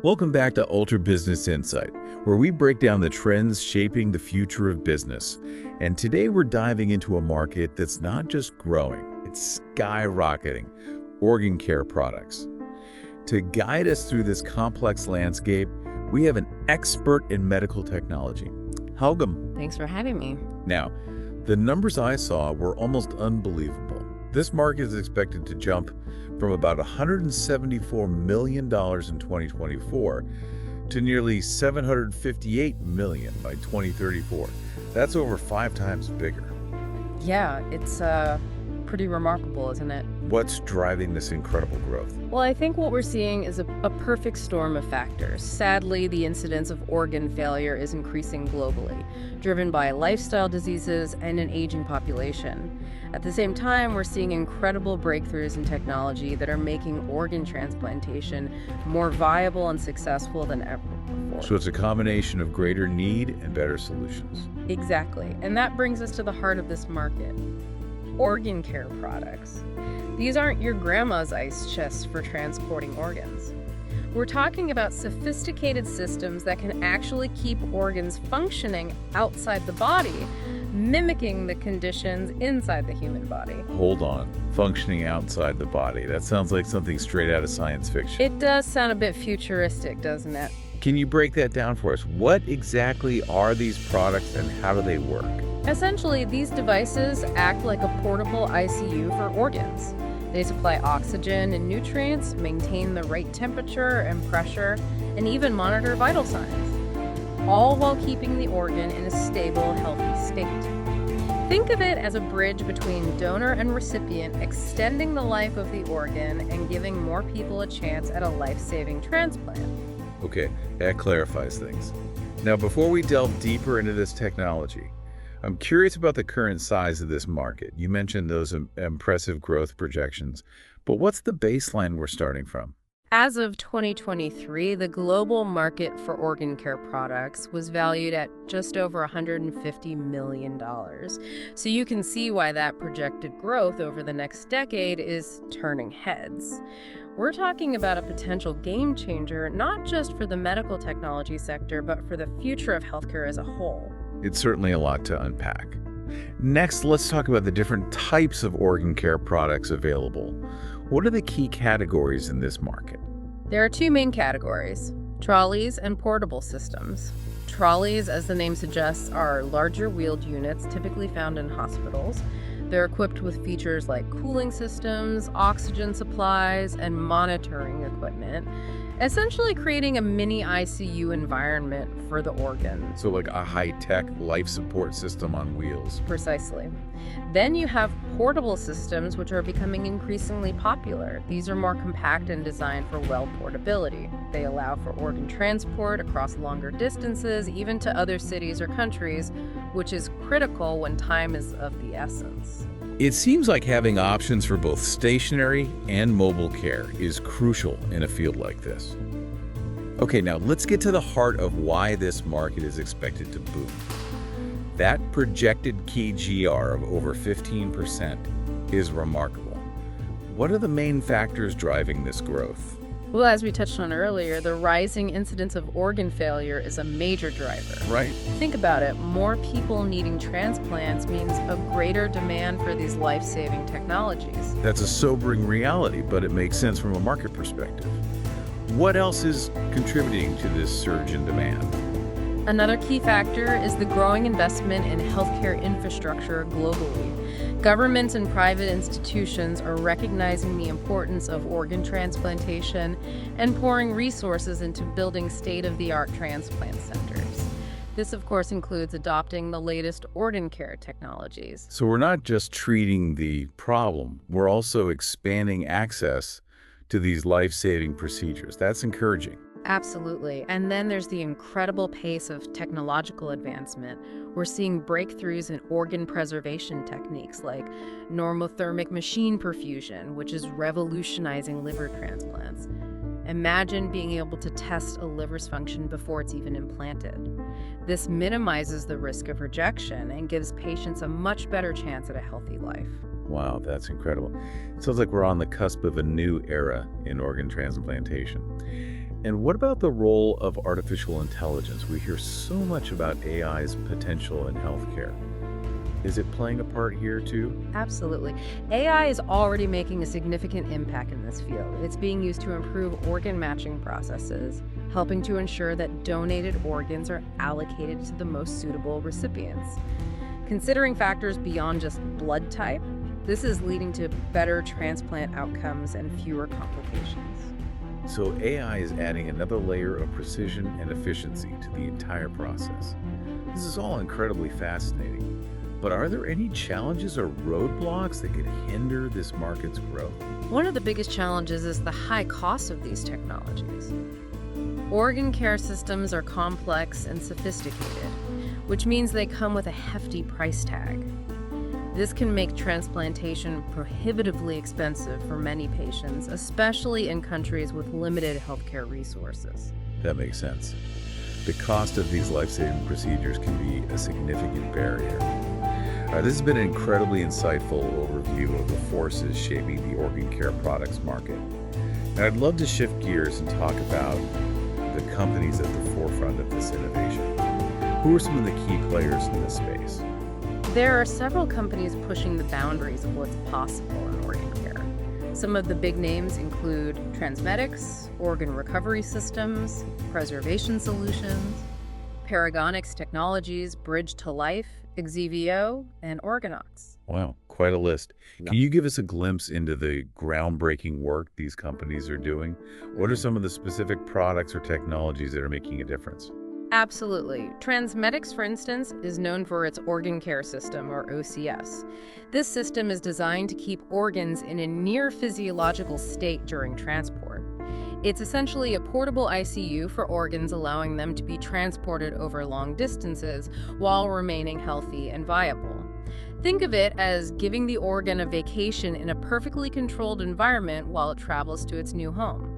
Welcome back to Ultra Business Insight, where we break down the trends shaping the future of business. And today we're diving into a market that's not just growing, it's skyrocketing: organ care products. To guide us through this complex landscape, we have an expert in medical technology. Welcome. Thanks for having me. Now, the numbers I saw were almost unbelievable. This market is expected to jump from about $174 million in 2024 to nearly $758 million by 2034. That's over 5 times bigger. Yeah, it's pretty remarkable, isn't it? What's driving this incredible growth? Well, I think what we're seeing is a perfect storm of factors. Sadly, the incidence of organ failure is increasing globally, driven by lifestyle diseases and an aging population. At the same time, we're seeing incredible breakthroughs in technology that are making organ transplantation more viable and successful than ever before. So it's a combination of greater need and better solutions. Exactly. And that brings us to the heart of this market: organ care products. These aren't your grandma's ice chests for transporting organs. We're talking about sophisticated systems that can actually keep organs functioning outside the body, mimicking the conditions inside the human body. Hold on. Functioning outside the body. That sounds like something straight out of science fiction. It does sound a bit futuristic, doesn't it? Can you break that down for us? What exactly are these products and how do they work? Essentially, these devices act like a portable ICU for organs. They supply oxygen and nutrients, maintain the right temperature and pressure, and even monitor vital signs, all while keeping the organ in a stable, healthy state. Think of it as a bridge between donor and recipient, extending the life of the organ and giving more people a chance at a life-saving transplant. Okay, that clarifies things. Now, before we delve deeper into this technology, I'm curious about the current size of this market. You mentioned those impressive growth projections, but what's the baseline we're starting from? As of 2023, the global market for organ care products was valued at just over $150 million. So you can see why that projected growth over the next decade is turning heads. We're talking about a potential game changer, not just for the medical technology sector, but for the future of healthcare as a whole. It's certainly a lot to unpack. Next, let's talk about the different types of organ care products available. What are the key categories in this market? There are 2 main categories: trolleys and portable systems. Trolleys, as the name suggests, are larger wheeled units typically found in hospitals. They're equipped with features like cooling systems, oxygen supplies, and monitoring equipment, essentially creating a mini ICU environment for the organ. So like a high-tech life support system on wheels. Precisely. Then you have portable systems, which are becoming increasingly popular. These are more compact and designed for well portability. They allow for organ transport across longer distances, even to other cities or countries, which is critical when time is of the essence. It seems like having options for both stationary and mobile care is crucial in a field like this. Okay, now let's get to the heart of why this market is expected to boom. That projected key GR of over 15% is remarkable. What are the main factors driving this growth? Well, as we touched on earlier, the rising incidence of organ failure is a major driver. Right. Think about it. More people needing transplants means a greater demand for these life-saving technologies. That's a sobering reality, but it makes sense from a market perspective. What else is contributing to this surge in demand? Another key factor is the growing investment in healthcare infrastructure globally. Governments and private institutions are recognizing the importance of organ transplantation and pouring resources into building state-of-the-art transplant centers. This, of course, includes adopting the latest organ care technologies. So we're not just treating the problem, we're also expanding access to these life-saving procedures. That's encouraging. Absolutely. And then there's the incredible pace of technological advancement. We're seeing breakthroughs in organ preservation techniques like normothermic machine perfusion, which is revolutionizing liver transplants. Imagine being able to test a liver's function before it's even implanted. This minimizes the risk of rejection and gives patients a much better chance at a healthy life. Wow, that's incredible. It sounds like we're on the cusp of a new era in organ transplantation. And what about the role of artificial intelligence? We hear so much about AI's potential in healthcare. Is it playing a part here too? Absolutely. AI is already making a significant impact in this field. It's being used to improve organ matching processes, helping to ensure that donated organs are allocated to the most suitable recipients. Considering factors beyond just blood type, this is leading to better transplant outcomes and fewer complications. So AI is adding another layer of precision and efficiency to the entire process. This is all incredibly fascinating. But are there any challenges or roadblocks that could hinder this market's growth? One of the biggest challenges is the high cost of these technologies. Organ care systems are complex and sophisticated, which means they come with a hefty price tag. This can make transplantation prohibitively expensive for many patients, especially in countries with limited healthcare resources. That makes sense. The cost of these life-saving procedures can be a significant barrier. This has been an incredibly insightful overview of the forces shaping the organ care products market. And I'd love to shift gears and talk about the companies at the forefront of this innovation. Who are some of the key players in this space? There are several companies pushing the boundaries of what's possible in organ care. Some of the big names include TransMedics, Organ Recovery Systems, Preservation Solutions, Paragonics Technologies, Bridge to Life, Xevio, and Organox. Wow, quite a list. Can you give us a glimpse into the groundbreaking work these companies are doing? What are some of the specific products or technologies that are making a difference? Absolutely. TransMedics, for instance, is known for its organ care system, or OCS. This system is designed to keep organs in a near physiological state during transport. It's essentially a portable ICU for organs, allowing them to be transported over long distances while remaining healthy and viable. Think of it as giving the organ a vacation in a perfectly controlled environment while it travels to its new home.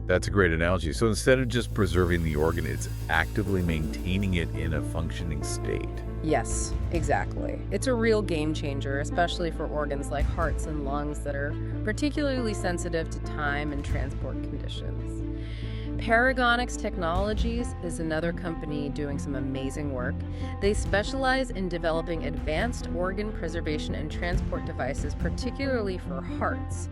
That's a great analogy. So instead of just preserving the organ, it's actively maintaining it in a functioning state. Yes, exactly. It's a real game changer, especially for organs like hearts and lungs that are particularly sensitive to time and transport conditions. Paragonics Technologies is another company doing some amazing work. They specialize in developing advanced organ preservation and transport devices, particularly for hearts.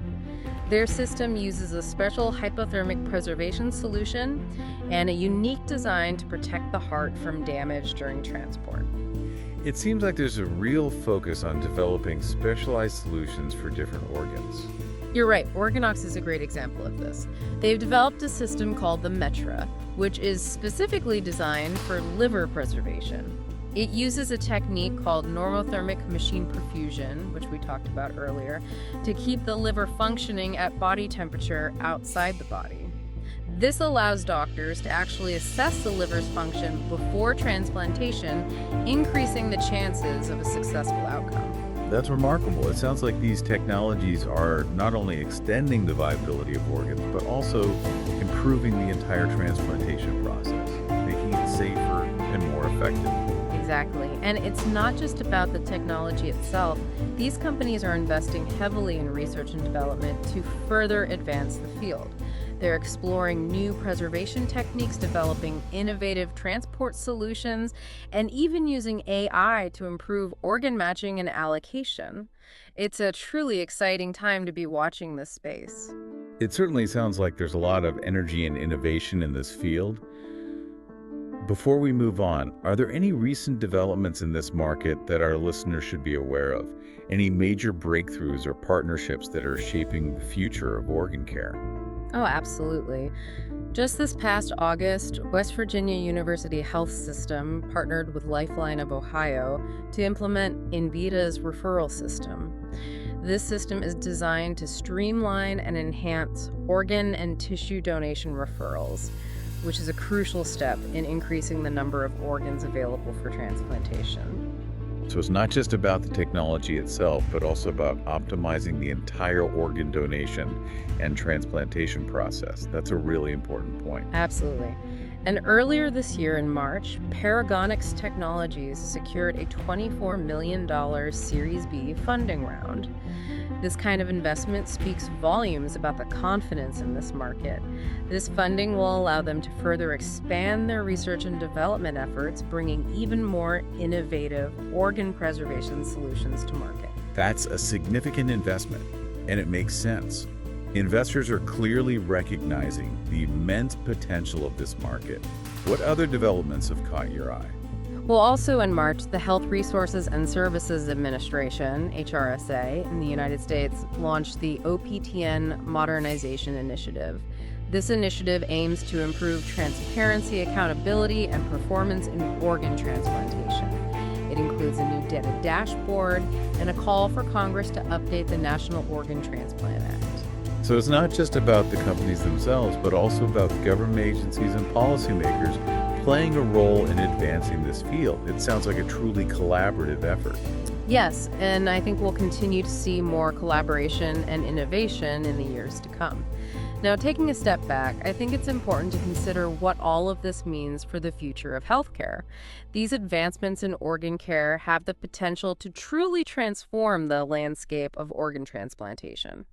Their system uses a special hypothermic preservation solution and a unique design to protect the heart from damage during transport. It seems like there's a real focus on developing specialized solutions for different organs. You're right, Organox is a great example of this. They've developed a system called the Metra, which is specifically designed for liver preservation. It uses a technique called normothermic machine perfusion, which we talked about earlier, to keep the liver functioning at body temperature outside the body. This allows doctors to actually assess the liver's function before transplantation, increasing the chances of a successful outcome. That's remarkable. It sounds like these technologies are not only extending the viability of organs, but also improving the entire transplantation process, making it safer and more effective. Exactly. And it's not just about the technology itself. These companies are investing heavily in research and development to further advance the field. They're exploring new preservation techniques, developing innovative transport solutions, and even using AI to improve organ matching and allocation. It's a truly exciting time to be watching this space. It certainly sounds like there's a lot of energy and innovation in this field. Before we move on, are there any recent developments in this market that our listeners should be aware of? Any major breakthroughs or partnerships that are shaping the future of organ care? Oh, absolutely. Just this past August, West Virginia University Health System partnered with Lifeline of Ohio to implement Invita's referral system. This system is designed to streamline and enhance organ and tissue donation referrals, which is a crucial step in increasing the number of organs available for transplantation. So it's not just about the technology itself, but also about optimizing the entire organ donation and transplantation process. That's a really important point. Absolutely. And earlier this year in March, Paragonix Technologies secured a $24 million Series B funding round. This kind of investment speaks volumes about the confidence in this market. This funding will allow them to further expand their research and development efforts, bringing even more innovative organ preservation solutions to market. That's a significant investment, and it makes sense. Investors are clearly recognizing the immense potential of this market. What other developments have caught your eye? Well, also in March, the Health Resources and Services Administration, HRSA, in the United States launched the OPTN Modernization Initiative. This initiative aims to improve transparency, accountability, and performance in organ transplantation. It includes a new data dashboard and a call for Congress to update the National Organ Transplant Act. So it's not just about the companies themselves, but also about government agencies and policymakers playing a role in advancing this field. It sounds like a truly collaborative effort. Yes, and I think we'll continue to see more collaboration and innovation in the years to come. Now, taking a step back, I think it's important to consider what all of this means for the future of healthcare. These advancements in organ care have the potential to truly transform the landscape of organ transplantation.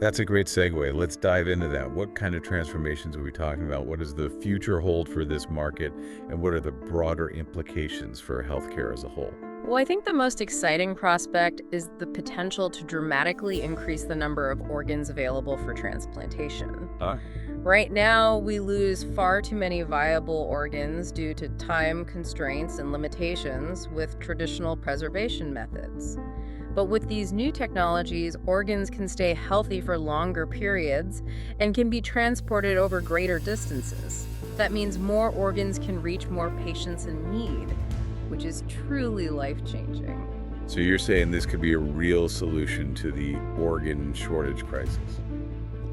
That's a great segue. Let's dive into that. What kind of transformations are we talking about? What does the future hold for this market? And what are the broader implications for healthcare as a whole? Well, I think the most exciting prospect is the potential to dramatically increase the number of organs available for transplantation. Right now, we lose far too many viable organs due to time constraints and limitations with traditional preservation methods. But with these new technologies, organs can stay healthy for longer periods and can be transported over greater distances. That means more organs can reach more patients in need, which is truly life-changing. So you're saying this could be a real solution to the organ shortage crisis?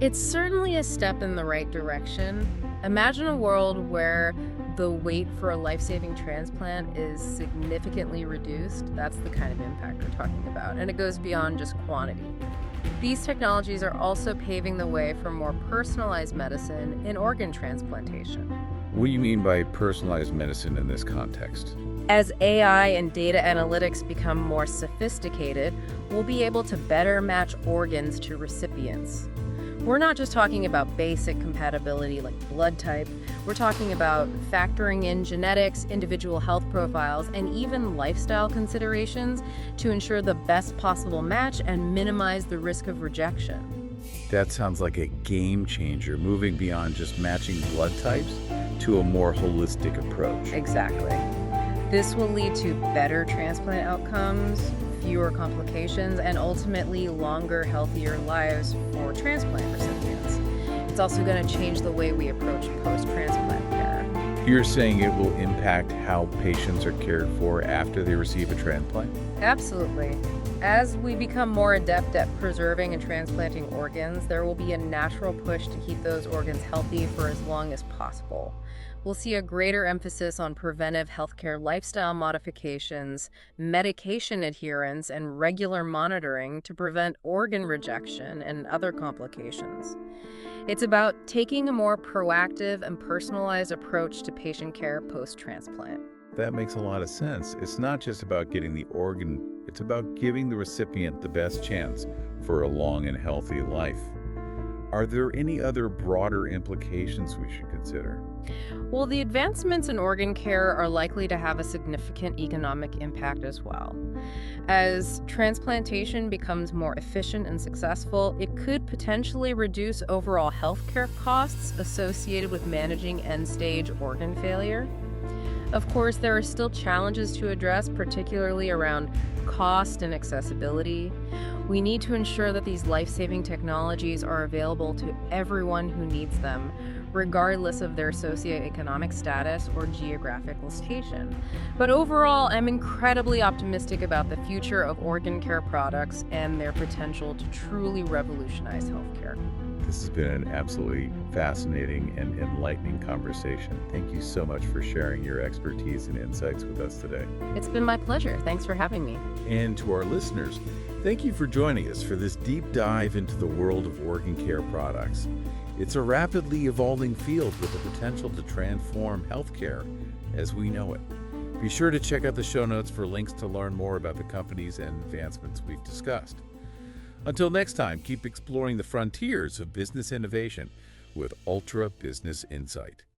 It's certainly a step in the right direction. Imagine a world where the wait for a life-saving transplant is significantly reduced. That's the kind of impact we're talking about, and it goes beyond just quantity. These technologies are also paving the way for more personalized medicine in organ transplantation. What do you mean by personalized medicine in this context? As AI and data analytics become more sophisticated, we'll be able to better match organs to recipients. We're not just talking about basic compatibility like blood type. We're talking about factoring in genetics, individual health profiles, and even lifestyle considerations to ensure the best possible match and minimize the risk of rejection. That sounds like a game changer, moving beyond just matching blood types to a more holistic approach. Exactly. This will lead to better transplant outcomes, fewer complications, and ultimately longer, healthier lives for transplant recipients. It's also going to change the way we approach post-transplant care. You're saying it will impact how patients are cared for after they receive a transplant? Absolutely. As we become more adept at preserving and transplanting organs, there will be a natural push to keep those organs healthy for as long as possible. We'll see a greater emphasis on preventive healthcare lifestyle modifications, medication adherence, and regular monitoring to prevent organ rejection and other complications. It's about taking a more proactive and personalized approach to patient care post-transplant. That makes a lot of sense. It's not just about getting the organ, it's about giving the recipient the best chance for a long and healthy life. Are there any other broader implications we should consider? Well, the advancements in organ care are likely to have a significant economic impact as well. As transplantation becomes more efficient and successful, it could potentially reduce overall healthcare costs associated with managing end-stage organ failure. Of course, there are still challenges to address, particularly around cost and accessibility. We need to ensure that these life-saving technologies are available to everyone who needs them, regardless of their socioeconomic status or geographic location. But overall, I'm incredibly optimistic about the future of organ care products and their potential to truly revolutionize healthcare. This has been an absolutely fascinating and enlightening conversation. Thank you so much for sharing your expertise and insights with us today. It's been my pleasure. Thanks for having me. And to our listeners, thank you for joining us for this deep dive into the world of organ care products. It's a rapidly evolving field with the potential to transform healthcare as we know it. Be sure to check out the show notes for links to learn more about the companies and advancements we've discussed. Until next time, keep exploring the frontiers of business innovation with Ultra Business Insight.